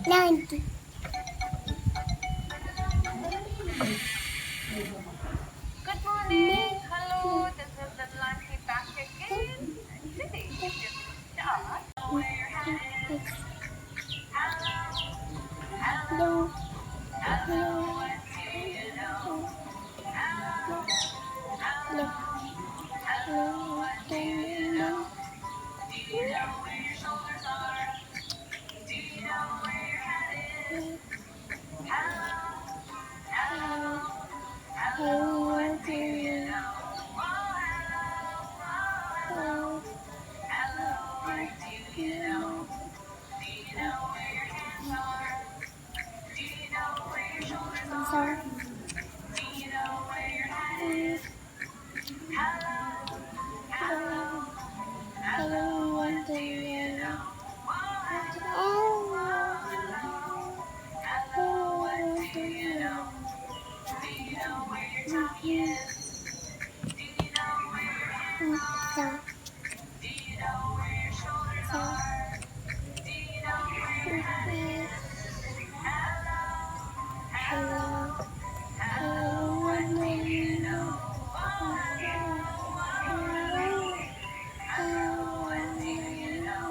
90. Good morning. Hello. This is the Lucky back again. And today we're going to start. Where you're headed. Hello. Hello. Hello. What do you know? Hello. Hello. Hello. What do you know? Do you know where your shoulders are? Do you know where you're headed? Hello. Hello. Hello. What do you know? Hello, what do you know? Do you know where your hands are? Do you know where your shoulders are? Do you know where your head is? Hello, hello, hello, what do you know? Hello, what do you know? Do you know where your tummy is? Do you know where your hands are? Do you know where your shoulders are? Do you know where your head is? Hello, hello, hello, what do you know? Hello, what do you know?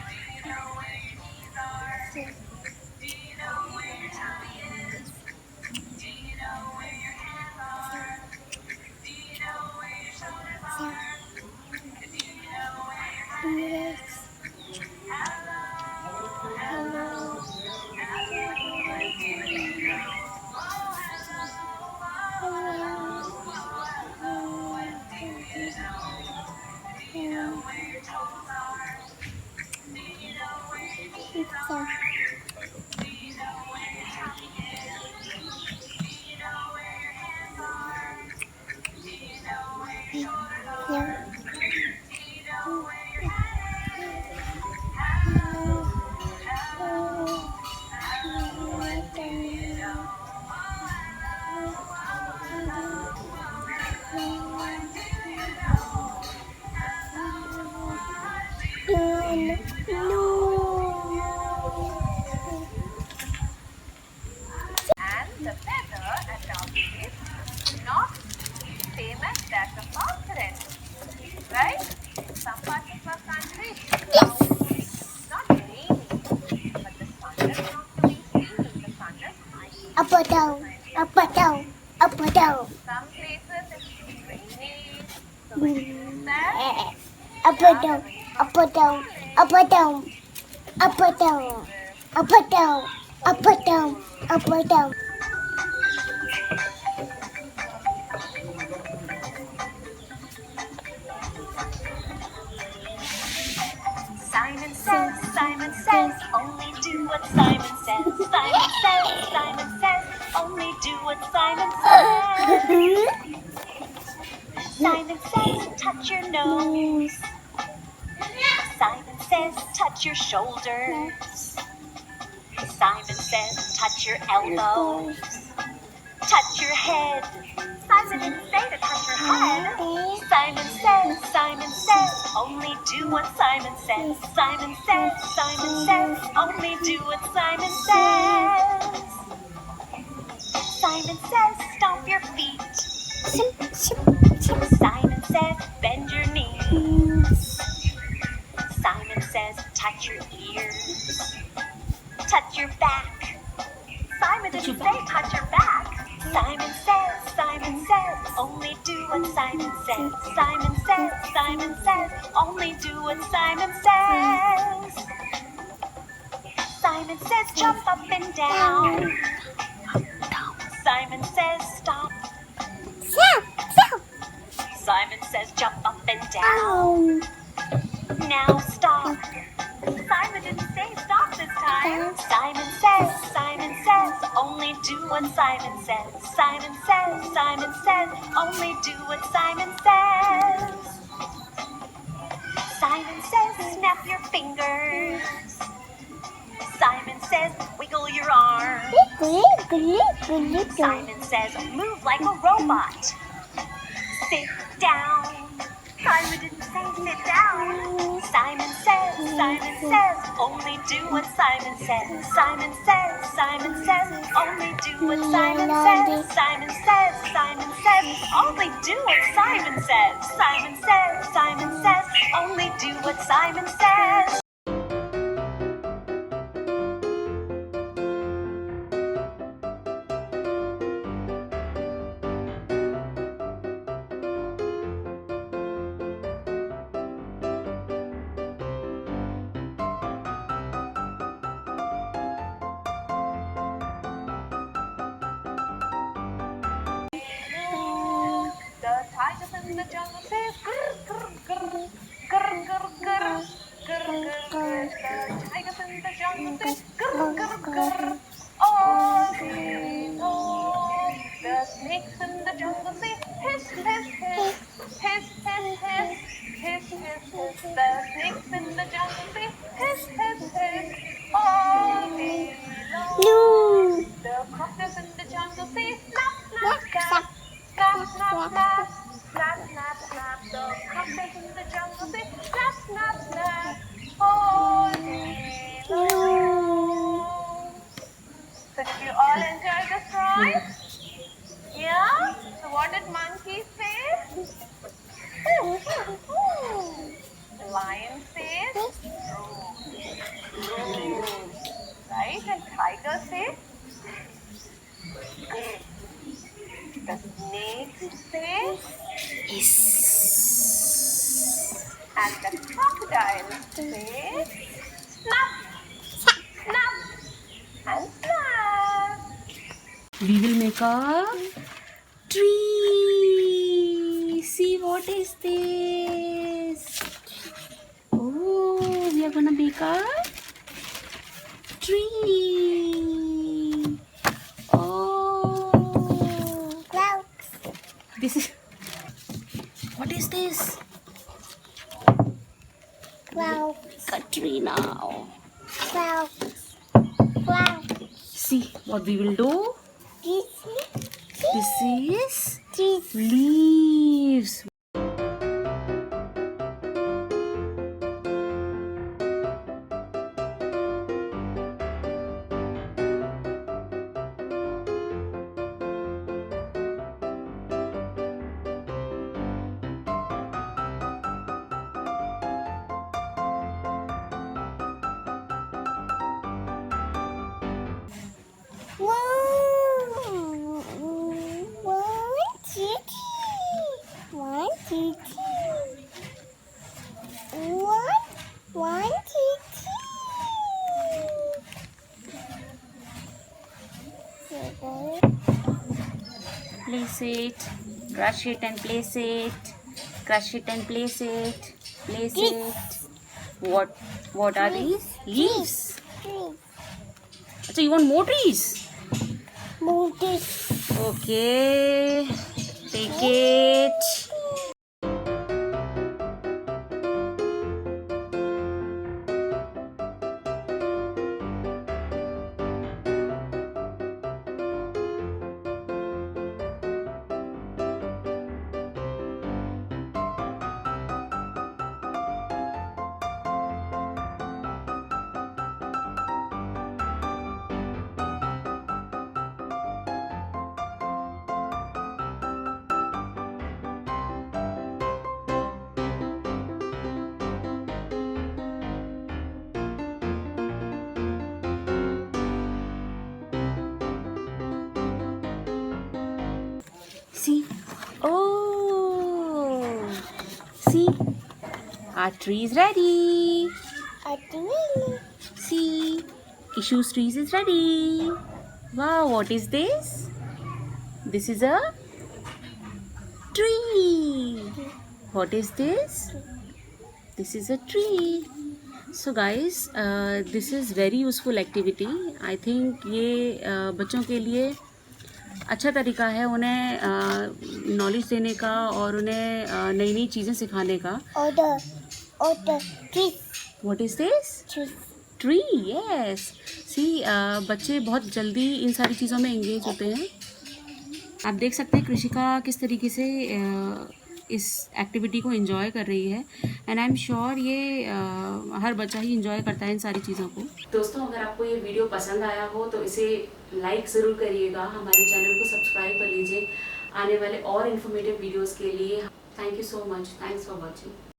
Do you know where your knees are? Do you know where your tummy is? Do you know where your hands are? Do you know where your shoulders are? Do you know where your head is? Hello, hello, hello, what do you know? Hello, what do you know? Do you know where your toes are? Do you know where your knees are? Do you know where your tummy is? Do you know where your hands are? Do you know where your shoulders are? Do you know where your head is? Hello, hello, hello, what do you know? What do you know? And the feather at our base is not same as that of our current, right? In some parts of our country, it's cloudy, not rainy, but the sun is not to be seen. The sun is hiding. Up or down, up or down, up or down. Some places it's rainy, so which means that Up or down, up or down, up or down, up or down, up or down, up or down, up or down. Simon says, only do what Simon says. Simon says, only do what Simon says. Simon says, touch your nose. Simon says, touch your shoulders. Simon says, touch your elbows. Touch your head. Simon didn't say to touch your head. Simon says, only do what Simon says. Simon says, only do what Simon says. Simon says, stomp your feet. Simon says, bend your knees. Simon says, touch your ears. Touch your back. Simon didn't say touch your back. Simon says, only do what Simon says. Simon says, only do what Simon says. Simon says, jump up and down. Simon says, stop. Simon says, jump up and down. Now stop. Simon didn't say stop this time. Simon says, only do what Simon says. Simon says, only do what Simon says. Simon says, snap your fingers. Simon says, wiggle your arms. Simon says, move like a robot. Sit down. Simon didn't say sit down. Simon says, Simon says. Only do what Simon says. Simon says. Simon says. Only do what Simon says. Simon says. Simon says. Only do what Simon says. Simon says. Simon says. Only do what Simon says. The tigers in the jungle says grr grr grr grr grr grr grr grr. The tigers in the jungle says grr grr grr all day long. The snakes in the jungle say hiss hiss hiss hiss hiss hiss hiss hiss hiss. The snakes in the jungle say hiss hiss hiss all day long. The crocodiles in the jungle say snap snap snap. Snap, snap, snap, snap, snap, snap. The crocodiles in the jungle say snap, snap, snap, all day long. So did you all enjoy the ride? Yeah? So what did monkey say? Lion says roar. Right? And tiger says grr. The snakes say hiss. And the crocodile say snap, snap, and snap. We will make a tree. See what is this? Oh, we are gonna make a tree. Oh, Clouds. this is. What is this? Clouds. Make a tree now. Clouds. Clouds. See what we will do. This is Trees. leaves. Place it, crush it and place it, crush it and place it, place it. What are these? Leaves. So you want more trees? Okay, take it. See? Oh! See? Our tree is ready. See? Ishu's tree is ready. Wow, what is this? This is a tree. What is this? This is a tree. So guys, this is very useful activity. I think ये बच्चों के लिए अच्छा तरीका है उन्हें knowledge देने का और उन्हें नई नई चीज़ें सिखाने का. What is this? Tree, yes. See, बच्चे बहुत जल्दी इन सारी चीज़ों में एंगेज होते हैं. आप देख सकते हैं कृषिका किस तरीके से इस एक्टिविटी को एंजॉय कर रही है एंड आई एम श्योर ये हर बच्चा ही एंजॉय करता है इन सारी चीज़ों को। दोस्तों, अगर आपको ये वीडियो पसंद आया हो तो इसे लाइक ज़रूर करिएगा, हमारे चैनल को सब्सक्राइब कर लीजिए आने वाले और इन्फॉर्मेटिव वीडियोज़ के लिए। Thank you so much, thanks for watching.